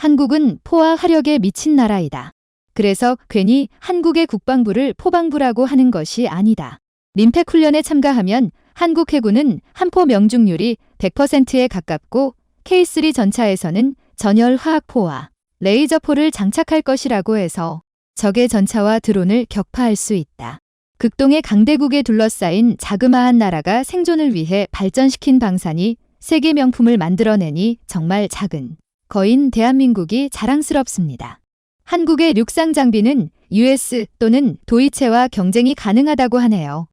한국은 포와 화력에 미친 나라이다. 그래서 괜히 한국의 국방부를 포방부라고 하는 것이 아니다. 림팩 훈련에 참가하면 한국 해군은 함포 명중률이 100%에 가깝고 K3 전차에서는 전열 화학포와 레이저포를 장착할 것이라고 해서 적의 전차와 드론을 격파할 수 있다. 극동의 강대국에 둘러싸인 자그마한 나라가 생존을 위해 발전시킨 방산이 세계 명품을 만들어내니 정말 작은 거인 대한민국이 자랑스럽습니다. 한국의 육상 장비는 US 또는 도이체와 경쟁이 가능하다고 하네요.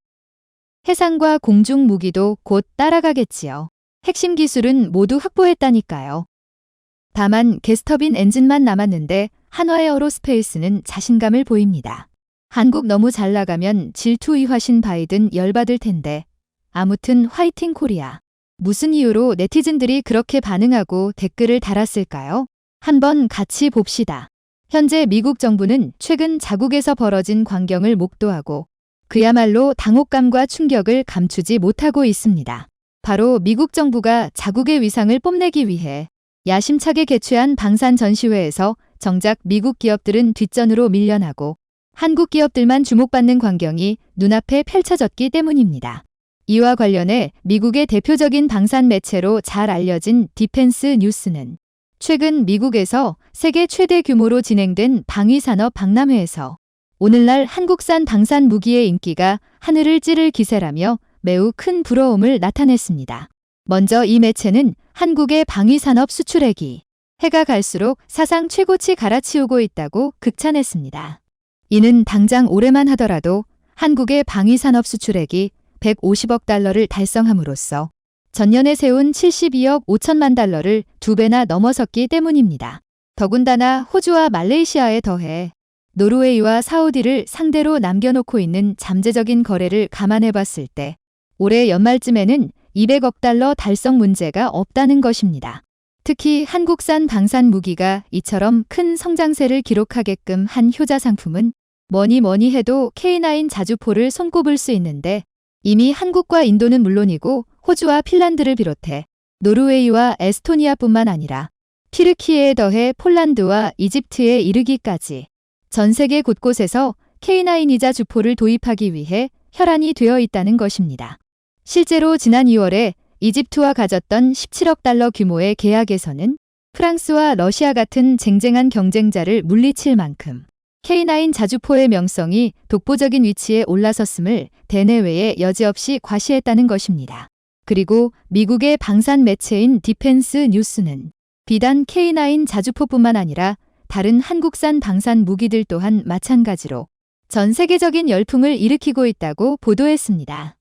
해상과 공중 무기도 곧 따라가겠지요. 핵심 기술은 모두 확보했다니까요. 다만 게스터빈 엔진만 남았는데 한화에어로스페이스는 자신감을 보입니다. 한국 너무 잘 나가면 질투의화신 바이든 열받을 텐데 아무튼 화이팅 코리아. 무슨 이유로 네티즌들이 그렇게 반응하고 댓글을 달았을까요? 한번 같이 봅시다. 현재 미국 정부는 최근 자국에서 벌어진 광경을 목도하고 그야말로 당혹감과 충격을 감추지 못하고 있습니다. 바로 미국 정부가 자국의 위상을 뽐내기 위해 야심차게 개최한 방산 전시회에서 정작 미국 기업들은 뒷전으로 밀려나고 한국 기업들만 주목받는 광경이 눈앞에 펼쳐졌기 때문입니다. 이와 관련해 미국의 대표적인 방산 매체로 잘 알려진 디펜스 뉴스는 최근 미국에서 세계 최대 규모로 진행된 방위산업 박람회에서 오늘날 한국산 방산 무기의 인기가 하늘을 찌를 기세라며 매우 큰 부러움을 나타냈습니다. 먼저 이 매체는 한국의 방위산업 수출액이 해가 갈수록 사상 최고치 갈아치우고 있다고 극찬했습니다. 이는 당장 올해만 하더라도 한국의 방위산업 수출액이 150억 달러를 달성함으로써 전년에 세운 72억 5천만 달러를 2배나 넘어섰기 때문입니다. 더군다나 호주와 말레이시아에 더해 노르웨이와 사우디를 상대로 남겨놓고 있는 잠재적인 거래를 감안해 봤을 때 올해 연말쯤에는 200억 달러 달성 문제가 없다는 것입니다. 특히 한국산 방산 무기가 이처럼 큰 성장세를 기록하게끔 한 효자 상품은 뭐니 해도 K9 자주포를 손꼽을 수 있는데 이미 한국과 인도는 물론이고 호주와 핀란드를 비롯해 노르웨이와 에스토니아뿐만 아니라 튀르키예에 더해 폴란드와 이집트에 이르기까지 전 세계 곳곳에서 K9이자 주포를 도입하기 위해 혈안이 되어 있다는 것입니다. 실제로 지난 2월에 이집트와 가졌던 17억 달러 규모의 계약에서는 프랑스와 러시아 같은 쟁쟁한 경쟁자를 물리칠 만큼 K9 자주포의 명성이 독보적인 위치에 올라섰음을 대내외에 여지없이 과시했다는 것입니다. 그리고 미국의 방산 매체인 디펜스 뉴스는 비단 K9 자주포뿐만 아니라 다른 한국산 방산 무기들 또한 마찬가지로 전 세계적인 열풍을 일으키고 있다고 보도했습니다.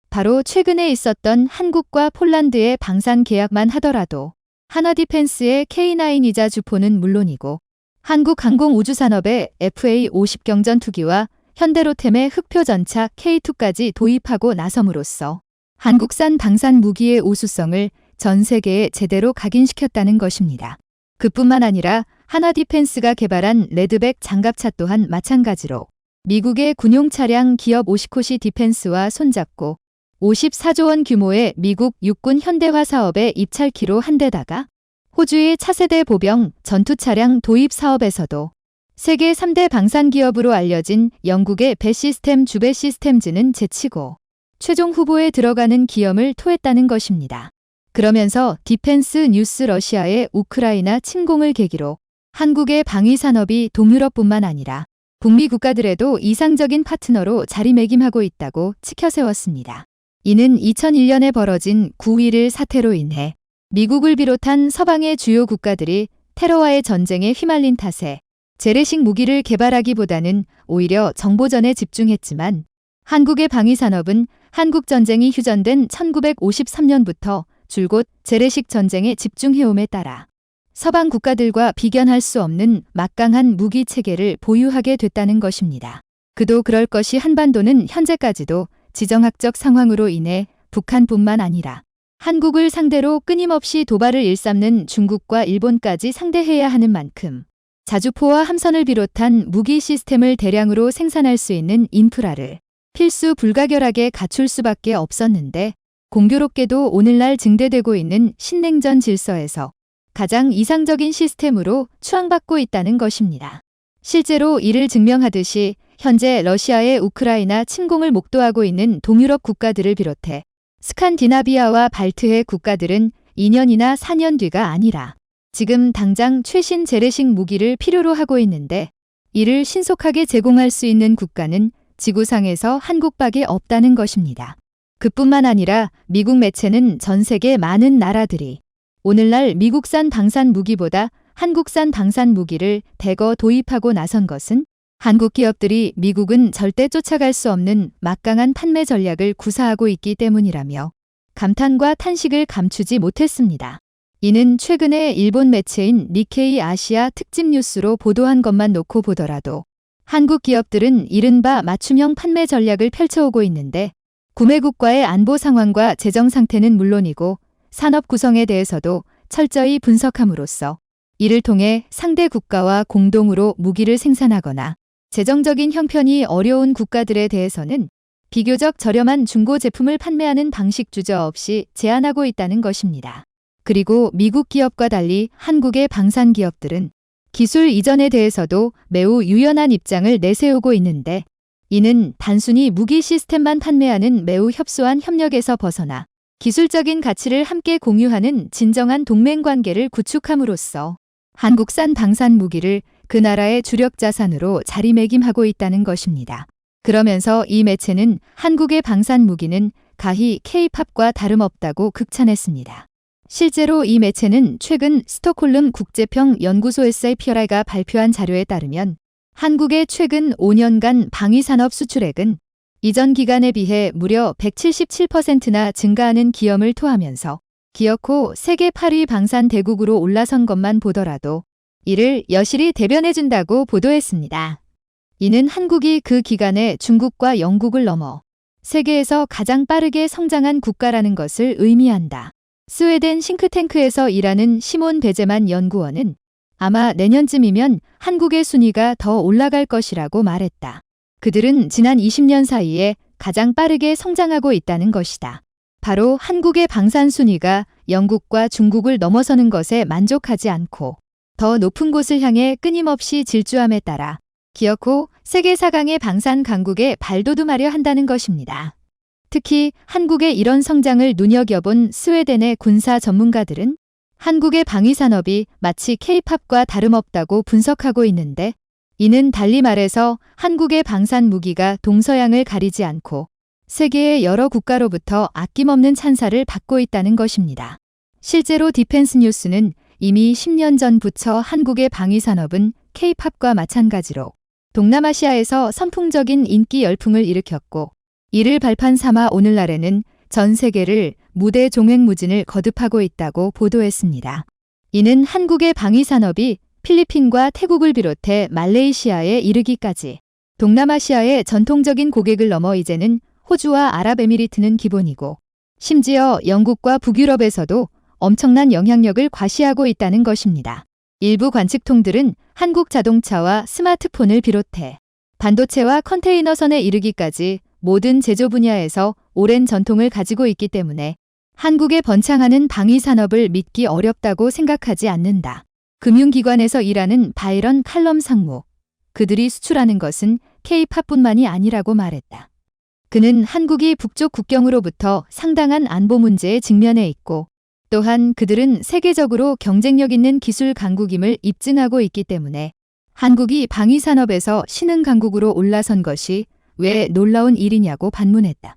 바로 최근에 있었던 한국과 폴란드의 방산 계약만 하더라도 한화디펜스의 K9이자 주포는 물론이고 한국항공우주산업의 FA-50 경전투기와 현대로템의 흑표전차 K2까지 도입하고 나섬으로써 한국산 방산 무기의 우수성을 전 세계에 제대로 각인시켰다는 것입니다. 그뿐만 아니라 한화디펜스가 개발한 레드백 장갑차 또한 마찬가지로 미국의 군용 차량 기업 오시코시 디펜스와 손잡고 54조 원 규모의 미국 육군 현대화 사업에 입찰키로 한데다가 호주의 차세대 보병 전투 차량 도입 사업에서도 세계 3대 방산 기업으로 알려진 영국의 배시스템 주배 시스템즈는 제치고 최종 후보에 들어가는 기염을 토했다는 것입니다. 그러면서 디펜스 뉴스 러시아의 우크라이나 침공을 계기로 한국의 방위 산업이 동유럽뿐만 아니라 북미 국가들에도 이상적인 파트너로 자리매김하고 있다고 치켜세웠습니다. 이는 2001년에 벌어진 9.11 사태로 인해 미국을 비롯한 서방의 주요 국가들이 테러와의 전쟁에 휘말린 탓에 재래식 무기를 개발하기보다는 오히려 정보전에 집중했지만 한국의 방위산업은 한국전쟁이 휴전된 1953년부터 줄곧 재래식 전쟁에 집중해옴에 따라 서방 국가들과 비견할 수 없는 막강한 무기 체계를 보유하게 됐다는 것입니다. 그도 그럴 것이 한반도는 현재까지도 지정학적 상황으로 인해 북한뿐만 아니라 한국을 상대로 끊임없이 도발을 일삼는 중국과 일본까지 상대해야 하는 만큼 자주포와 함선을 비롯한 무기 시스템을 대량으로 생산할 수 있는 인프라를 필수 불가결하게 갖출 수밖에 없었는데 공교롭게도 오늘날 증대되고 있는 신냉전 질서에서 가장 이상적인 시스템으로 추앙받고 있다는 것입니다. 실제로 이를 증명하듯이 현재 러시아의 우크라이나 침공을 목도하고 있는 동유럽 국가들을 비롯해 스칸디나비아와 발트해 국가들은 2년이나 4년 뒤가 아니라 지금 당장 최신 재래식 무기를 필요로 하고 있는데 이를 신속하게 제공할 수 있는 국가는 지구상에서 한국밖에 없다는 것입니다. 그뿐만 아니라 미국 매체는 전 세계 많은 나라들이 오늘날 미국산 방산 무기보다 한국산 방산 무기를 대거 도입하고 나선 것은 한국 기업들이 미국은 절대 쫓아갈 수 없는 막강한 판매 전략을 구사하고 있기 때문이라며 감탄과 탄식을 감추지 못했습니다. 이는 최근에 일본 매체인 니케이 아시아 특집 뉴스로 보도한 것만 놓고 보더라도 한국 기업들은 이른바 맞춤형 판매 전략을 펼쳐오고 있는데 구매국과의 안보 상황과 재정 상태는 물론이고 산업 구성에 대해서도 철저히 분석함으로써 이를 통해 상대 국가와 공동으로 무기를 생산하거나 재정적인 형편이 어려운 국가들에 대해서는 비교적 저렴한 중고 제품을 판매하는 방식 주저없이 제한하고 있다는 것입니다. 그리고 미국 기업과 달리 한국의 방산 기업들은 기술 이전에 대해서도 매우 유연한 입장을 내세우고 있는데 이는 단순히 무기 시스템만 판매하는 매우 협소한 협력에서 벗어나 기술적인 가치를 함께 공유하는 진정한 동맹 관계를 구축함으로써 한국산 방산 무기를 그 나라의 주력 자산으로 자리매김하고 있다는 것입니다. 그러면서 이 매체는 한국의 방산 무기는 가히 K-팝과 다름없다고 극찬했습니다. 실제로 이 매체는 최근 스톡홀름 국제평 연구소 SIPRI가 발표한 자료에 따르면 한국의 최근 5년간 방위산업 수출액은 이전 기간에 비해 무려 177%나 증가하는 기염을 토하면서 기어코 세계 8위 방산 대국으로 올라선 것만 보더라도 이를 여실히 대변해준다고 보도했습니다. 이는 한국이 그 기간에 중국과 영국을 넘어 세계에서 가장 빠르게 성장한 국가라는 것을 의미한다. 스웨덴 싱크탱크에서 일하는 시몬 베제만 연구원은 아마 내년쯤이면 한국의 순위가 더 올라갈 것이라고 말했다. 그들은 지난 20년 사이에 가장 빠르게 성장하고 있다는 것이다. 바로 한국의 방산 순위가 영국과 중국을 넘어서는 것에 만족하지 않고 더 높은 곳을 향해 끊임없이 질주함에 따라 기어코 세계 4강의 방산 강국에 발돋움하려 한다는 것입니다. 특히 한국의 이런 성장을 눈여겨본 스웨덴의 군사 전문가들은 한국의 방위산업이 마치 K-팝과 다름없다고 분석하고 있는데 이는 달리 말해서 한국의 방산 무기가 동서양을 가리지 않고 세계의 여러 국가로부터 아낌없는 찬사를 받고 있다는 것입니다. 실제로 디펜스 뉴스는 이미 10년 전부터 한국의 방위산업은 K-팝과 마찬가지로 동남아시아에서 선풍적인 인기 열풍을 일으켰고 이를 발판 삼아 오늘날에는 전 세계를 무대 종횡무진을 거듭하고 있다고 보도했습니다. 이는 한국의 방위산업이 필리핀과 태국을 비롯해 말레이시아에 이르기까지 동남아시아의 전통적인 고객을 넘어 이제는 호주와 아랍에미리트는 기본이고 심지어 영국과 북유럽에서도 엄청난 영향력을 과시하고 있다는 것입니다. 일부 관측통들은 한국 자동차와 스마트폰을 비롯해 반도체와 컨테이너선에 이르기까지 모든 제조 분야에서 오랜 전통을 가지고 있기 때문에 한국의 번창하는 방위산업을 믿기 어렵다고 생각하지 않는다. 금융기관에서 일하는 바이런 칼럼 상무, 그들이 수출하는 것은 K-팝뿐만이 아니라고 말했다. 그는 한국이 북쪽 국경으로부터 상당한 안보 문제에 직면해 있고 또한 그들은 세계적으로 경쟁력 있는 기술 강국임을 입증하고 있기 때문에 한국이 방위산업에서 신흥 강국으로 올라선 것이 왜 놀라운 일이냐고 반문했다.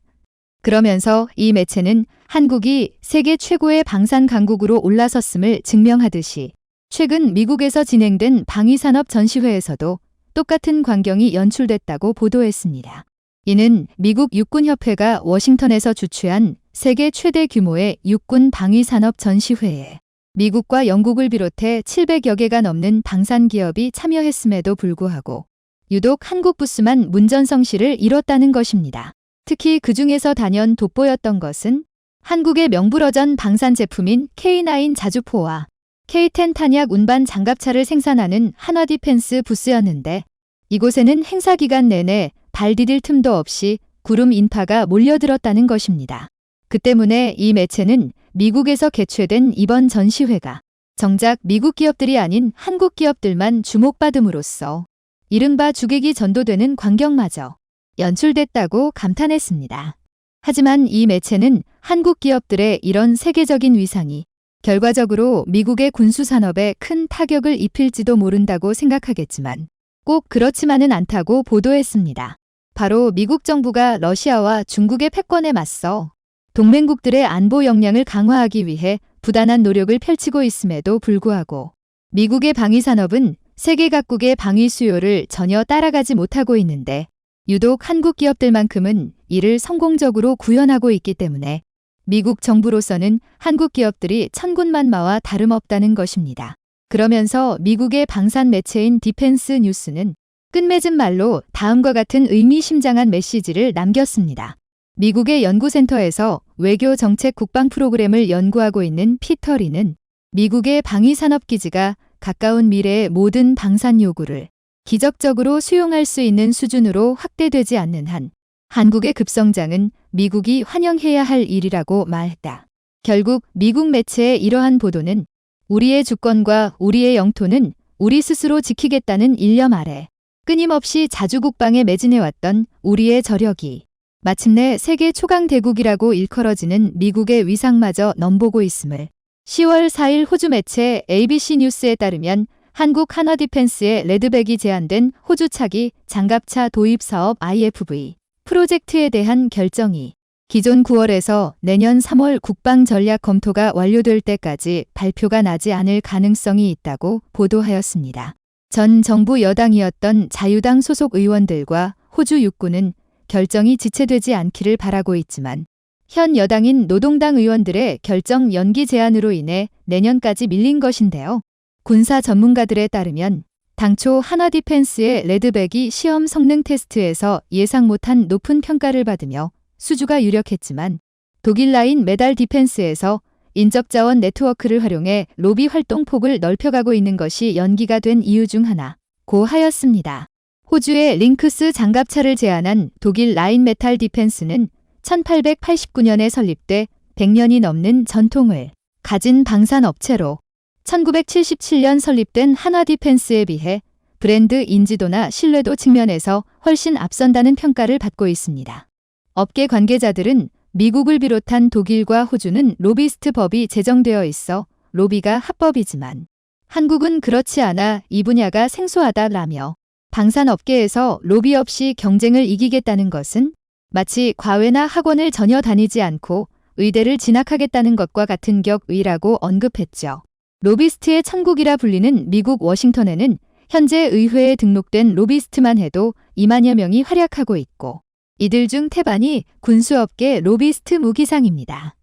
그러면서 이 매체는 한국이 세계 최고의 방산 강국으로 올라섰음을 증명하듯이 최근 미국에서 진행된 방위산업 전시회에서도 똑같은 광경이 연출됐다고 보도했습니다. 이는 미국 육군협회가 워싱턴에서 주최한 세계 최대 규모의 육군 방위산업 전시회에 미국과 영국을 비롯해 700여 개가 넘는 방산 기업이 참여했음에도 불구하고 유독 한국 부스만 문전성시를 이뤘다는 것입니다. 특히 그 중에서 단연 돋보였던 것은 한국의 명불허전 방산 제품인 K9 자주포와 K10 탄약 운반 장갑차를 생산하는 한화디펜스 부스였는데 이곳에는 행사 기간 내내 발 디딜 틈도 없이 구름 인파가 몰려들었다는 것입니다. 그 때문에 이 매체는 미국에서 개최된 이번 전시회가 정작 미국 기업들이 아닌 한국 기업들만 주목받음으로써 이른바 주객이 전도되는 광경마저 연출됐다고 감탄했습니다. 하지만 이 매체는 한국 기업들의 이런 세계적인 위상이 결과적으로 미국의 군수산업에 큰 타격을 입힐지도 모른다고 생각하겠지만 꼭 그렇지만은 않다고 보도했습니다. 바로 미국 정부가 러시아와 중국의 패권에 맞서 동맹국들의 안보 역량을 강화하기 위해 부단한 노력을 펼치고 있음에도 불구하고 미국의 방위산업은 세계 각국의 방위 수요를 전혀 따라가지 못하고 있는데 유독 한국 기업들만큼은 이를 성공적으로 구현하고 있기 때문에 미국 정부로서는 한국 기업들이 천군만마와 다름없다는 것입니다. 그러면서 미국의 방산 매체인 디펜스 뉴스는 끝맺은 말로 다음과 같은 의미심장한 메시지를 남겼습니다. 미국의 연구센터에서 외교 정책 국방 프로그램을 연구하고 있는 피터 리는 미국의 방위산업기지가 가까운 미래의 모든 방산 요구를 기적적으로 수용할 수 있는 수준으로 확대되지 않는 한 한국의 급성장은 미국이 환영해야 할 일이라고 말했다. 결국 미국 매체의 이러한 보도는 우리의 주권과 우리의 영토는 우리 스스로 지키겠다는 일념 아래 끊임없이 자주국방에 매진해왔던 우리의 저력이 마침내 세계 초강대국이라고 일컬어지는 미국의 위상마저 넘보고 있음을 10월 4일 호주 매체 ABC 뉴스에 따르면 한국 한화디펜스의 레드백이 제안된 호주 차기 장갑차 도입 사업 IFV 프로젝트에 대한 결정이 기존 9월에서 내년 3월 국방 전략 검토가 완료될 때까지 발표가 나지 않을 가능성이 있다고 보도하였습니다. 전 정부 여당이었던 자유당 소속 의원들과 호주 육군은 결정이 지체되지 않기를 바라고 있지만 현 여당인 노동당 의원들의 결정 연기 제안으로 인해 내년까지 밀린 것인데요. 군사 전문가들에 따르면 당초 한화디펜스의 레드백이 시험 성능 테스트에서 예상 못한 높은 평가를 받으며 수주가 유력했지만 독일 라인 메달 디펜스에서 인적자원 네트워크를 활용해 로비 활동 폭을 넓혀가고 있는 것이 연기가 된 이유 중 하나고 하였습니다. 호주의 링크스 장갑차를 제안한 독일 라인 메탈 디펜스는 1889년에 설립돼 100년이 넘는 전통을 가진 방산업체로 1977년 설립된 한화디펜스에 비해 브랜드 인지도나 신뢰도 측면에서 훨씬 앞선다는 평가를 받고 있습니다. 업계 관계자들은 미국을 비롯한 독일과 호주는 로비스트 법이 제정되어 있어 로비가 합법이지만 한국은 그렇지 않아 이 분야가 생소하다라며 방산업계에서 로비 없이 경쟁을 이기겠다는 것은 마치 과외나 학원을 전혀 다니지 않고 의대를 진학하겠다는 것과 같은 격의라고 언급했죠. 로비스트의 천국이라 불리는 미국 워싱턴에는 현재 의회에 등록된 로비스트만 해도 2만여 명이 활약하고 있고 이들 중 태반이 군수업계 로비스트 무기상입니다.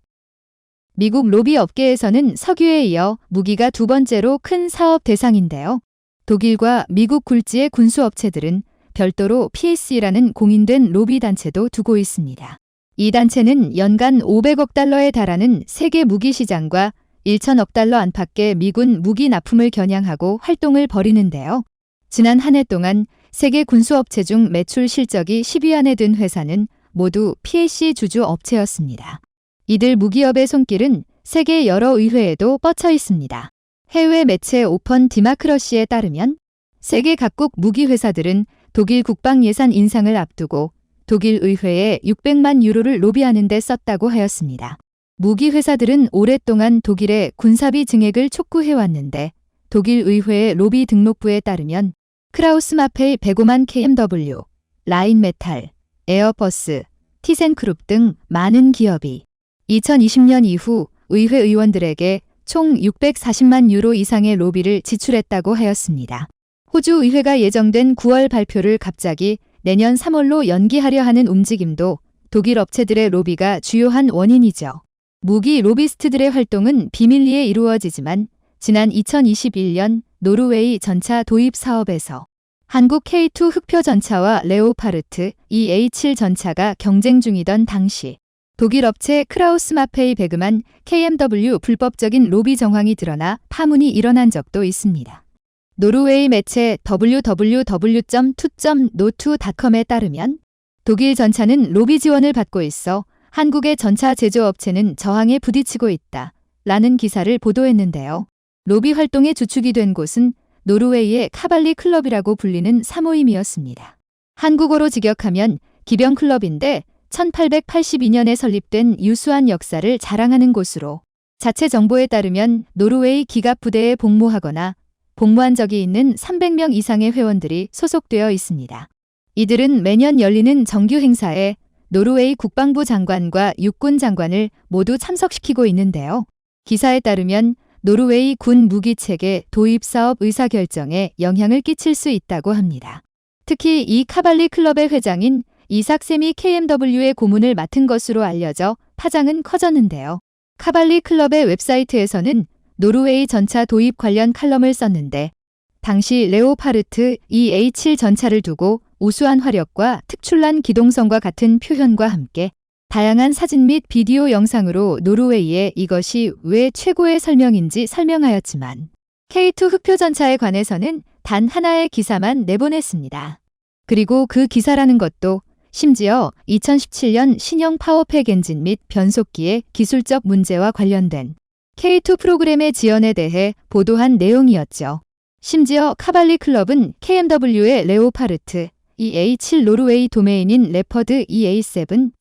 미국 로비 업계에서는 석유에 이어 무기가 두 번째로 큰 사업 대상인데요. 독일과 미국 굴지의 군수업체들은 별도로 PSE라는 공인된 로비 단체도 두고 있습니다. 이 단체는 연간 500억 달러에 달하는 세계 무기 시장과 1천억 달러 안팎의 미군 무기 납품을 겨냥하고 활동을 벌이는데요. 지난 한 해 동안 세계 군수업체 중 매출 실적이 10위 안에 든 회사는 모두 PSE 주주 업체였습니다. 이들 무기업의 손길은 세계 여러 의회에도 뻗쳐 있습니다. 해외 매체 오펀 디마크러시에 따르면 세계 각국 무기 회사들은 독일 국방 예산 인상을 앞두고 독일 의회에 600만 유로를 로비하는 데 썼다고 하였습니다. 무기 회사들은 오랫동안 독일의 군사비 증액을 촉구해왔는데 독일 의회의 로비 등록부에 따르면 크라우스 마페이 105만 KMW, 라인메탈, 에어버스, 티센크룹 등 많은 기업이 2020년 이후 의회 의원들에게 총 640만 유로 이상의 로비를 지출했다고 하였습니다. 호주 의회가 예정된 9월 발표를 갑자기 내년 3월로 연기하려 하는 움직임도 독일 업체들의 로비가 주요한 원인이죠. 무기 로비스트들의 활동은 비밀리에 이루어지지만 지난 2021년 노르웨이 전차 도입 사업에서 한국 K2 흑표 전차와 레오파르트 EA7 전차가 경쟁 중이던 당시 독일 업체 크라우스 마페이 베그만 KMW 불법적인 로비 정황이 드러나 파문이 일어난 적도 있습니다. 노르웨이 매체 www.2.no2.com에 따르면 독일 전차는 로비 지원을 받고 있어 한국의 전차 제조업체는 저항에 부딪히고 있다 라는 기사를 보도했는데요. 로비 활동의 주축이 된 곳은 노르웨이의 카발리 클럽이라고 불리는 사모임이었습니다. 한국어로 직역하면 기병 클럽인데 1882년에 설립된 유수한 역사를 자랑하는 곳으로 자체 정보에 따르면 노르웨이 기갑부대에 복무하거나 복무한 적이 있는 300명 이상의 회원들이 소속되어 있습니다. 이들은 매년 열리는 정규 행사에 노르웨이 국방부 장관과 육군 장관을 모두 참석시키고 있는데요. 기사에 따르면 노르웨이 군 무기체계 도입 사업 의사결정에 영향을 끼칠 수 있다고 합니다. 특히 이 카발리 클럽의 회장인 이삭 셈이 KMW의 고문을 맡은 것으로 알려져 파장은 커졌는데요. 카발리 클럽의 웹사이트에서는 노르웨이 전차 도입 관련 칼럼을 썼는데 당시 레오파르트 EA7 전차를 두고 우수한 화력과 특출난 기동성과 같은 표현과 함께 다양한 사진 및 비디오 영상으로 노르웨이의 이것이 왜 최고의 설명인지 설명하였지만 K2 흑표 전차에 관해서는 단 하나의 기사만 내보냈습니다. 그리고 그 기사라는 것도 심지어 2017년 신형 파워팩 엔진 및 변속기의 기술적 문제와 관련된 K2 프로그램의 지연에 대해 보도한 내용이었죠. 심지어 카발리 클럽은 KMW의 레오파르트 EA7 노르웨이 도메인인 레퍼드 EA7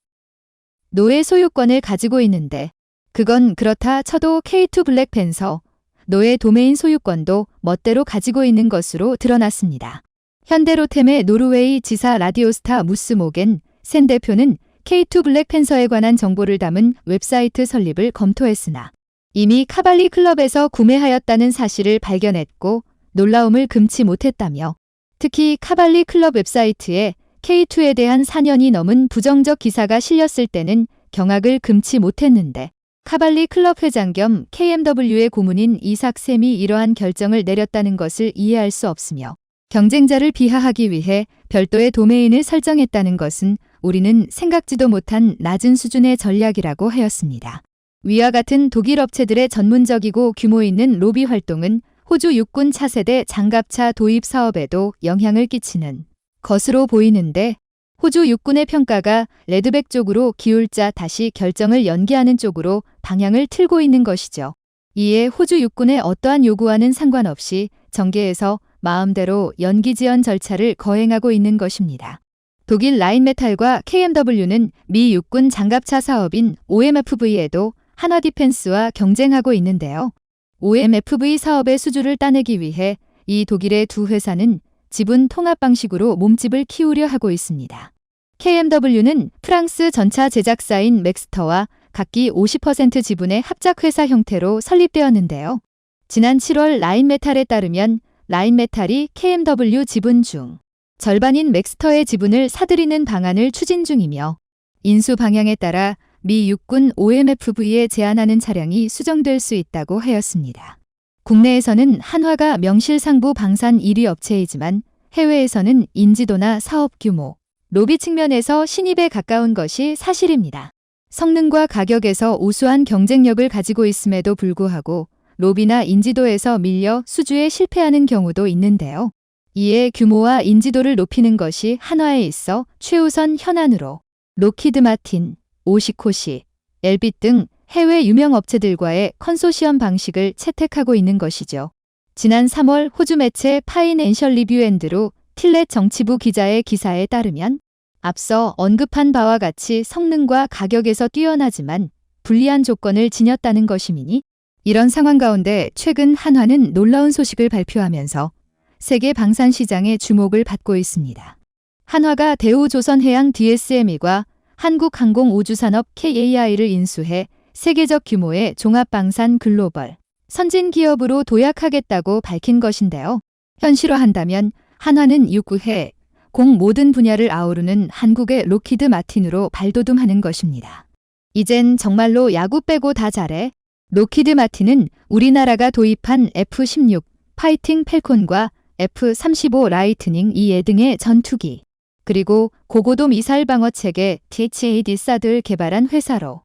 노의 소유권을 가지고 있는데 그건 그렇다 쳐도 K2 블랙팬서 노의 도메인 소유권도 멋대로 가지고 있는 것으로 드러났습니다. 현대로템의 노르웨이 지사 라디오스타 무스모겐 센 대표는 K2 블랙팬서에 관한 정보를 담은 웹사이트 설립을 검토했으나 이미 카발리 클럽에서 구매하였다는 사실을 발견했고 놀라움을 금치 못했다며 특히 카발리 클럽 웹사이트에 K2에 대한 4년이 넘은 부정적 기사가 실렸을 때는 경악을 금치 못했는데 카발리 클럽 회장 겸 KMW의 고문인 이삭 셈이 이러한 결정을 내렸다는 것을 이해할 수 없으며 경쟁자를 비하하기 위해 별도의 도메인을 설정했다는 것은 우리는 생각지도 못한 낮은 수준의 전략이라고 하였습니다. 위와 같은 독일 업체들의 전문적이고 규모 있는 로비 활동은 호주 육군 차세대 장갑차 도입 사업에도 영향을 끼치는 것으로 보이는데 호주 육군의 평가가 레드백 쪽으로 기울자 다시 결정을 연기하는 쪽으로 방향을 틀고 있는 것이죠. 이에 호주 육군의 어떠한 요구와는 상관없이 정계에서 마음대로 연기 지연 절차를 거행하고 있는 것입니다. 독일 라인메탈과 KMW는 미 육군 장갑차 사업인 OMFV에도 한화 디펜스와 경쟁하고 있는데요. OMFV 사업의 수주를 따내기 위해 이 독일의 두 회사는 지분 통합 방식으로 몸집을 키우려 하고 있습니다. KMW는 프랑스 전차 제작사인 맥스터와 각기 50% 지분의 합작회사 형태로 설립되었는데요. 지난 7월 라인메탈에 따르면 라인메탈이 KMW 지분 중 절반인 맥스터의 지분을 사들이는 방안을 추진 중이며 인수 방향에 따라 미 육군 OMFV에 제안하는 차량이 수정될 수 있다고 하였습니다. 국내에서는 한화가 명실상부 방산 1위 업체이지만 해외에서는 인지도나 사업 규모, 로비 측면에서 신입에 가까운 것이 사실입니다. 성능과 가격에서 우수한 경쟁력을 가지고 있음에도 불구하고 로비나 인지도에서 밀려 수주에 실패하는 경우도 있는데요. 이에 규모와 인지도를 높이는 것이 한화에 있어 최우선 현안으로 록히드 마틴, 오시코시, 엘빗 등 해외 유명 업체들과의 컨소시엄 방식을 채택하고 있는 것이죠. 지난 3월 호주 매체 파이낸셜 리뷰앤드로 틸렛 정치부 기자의 기사에 따르면 앞서 언급한 바와 같이 성능과 가격에서 뛰어나지만 불리한 조건을 지녔다는 것이미니 이런 상황 가운데 최근 한화는 놀라운 소식을 발표하면서 세계 방산 시장의 주목을 받고 있습니다. 한화가 대우조선해양 DSME과 한국항공우주산업 KAI를 인수해 세계적 규모의 종합방산 글로벌 선진기업으로 도약하겠다고 밝힌 것인데요. 현실화한다면 한화는 육구해 공 모든 분야를 아우르는 한국의 록히드 마틴으로 발돋움하는 것입니다. 이젠 정말로 야구 빼고 다 잘해. 록히드 마틴은 우리나라가 도입한 F-16 파이팅 팰콘과 F-35 라이트닝 EA 등의 전투기, 그리고 고고도 미사일 방어 체계 THAD-SAD를 개발한 회사로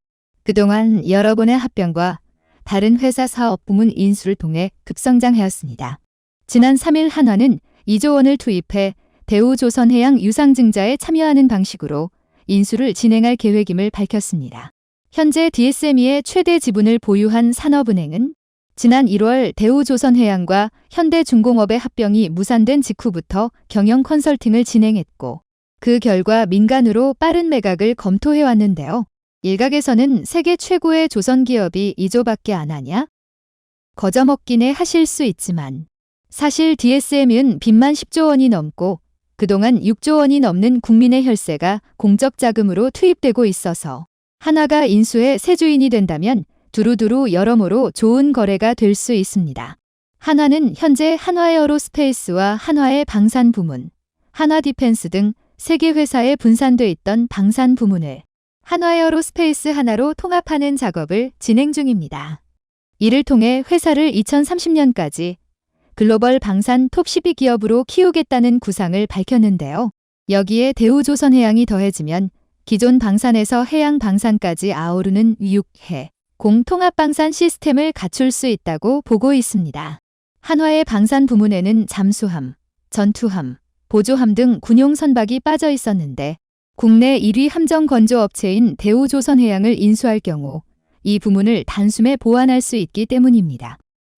그동안 여러 번의 합병과 다른 회사 사업 부문 인수를 통해 급성장하였습니다. 지난 3일 한화는 2조 원을 투입해 대우조선해양 유상증자에 참여하는 방식으로 인수를 진행할 계획임을 밝혔습니다. 현재 DSME의 최대 지분을 보유한 산업은행은 지난 1월 대우조선해양과 현대중공업의 합병이 무산된 직후부터 경영 컨설팅을 진행했고 그 결과 민간으로 빠른 매각을 검토해왔는데요. 일각에서는 세계 최고의 조선기업이 이조밖에 안 하냐? 거저먹기네 하실 수 있지만 사실 DSM은 빚만 10조 원이 넘고 그동안 6조 원이 넘는 국민의 혈세가 공적 자금으로 투입되고 있어서 하나가 인수의 새 주인이 된다면 두루두루 여러모로 좋은 거래가 될 수 있습니다. 하나는 현재 한화에어로스페이스와 한화의 방산 부문, 한화디펜스 등 3개 회사에 분산돼 있던 방산 부문을 한화에어로스페이스 하나로 통합하는 작업을 진행 중입니다. 이를 통해 회사를 2030년까지 글로벌 방산 톱 12 기업으로 키우겠다는 구상을 밝혔는데요. 여기에 대우조선해양이 더해지면 기존 방산에서 해양 방산까지 아우르는 위육해, 공통합방산 시스템을 갖출 수 있다고 보고 있습니다. 한화의 방산 부문에는 잠수함, 전투함, 보조함 등 군용 선박이 빠져 있었는데 국내 1위 함정 건조 업체인 대우조선해양을 인수할 경우 이 부문을 단숨에 보완할 수 있기 때문입니다.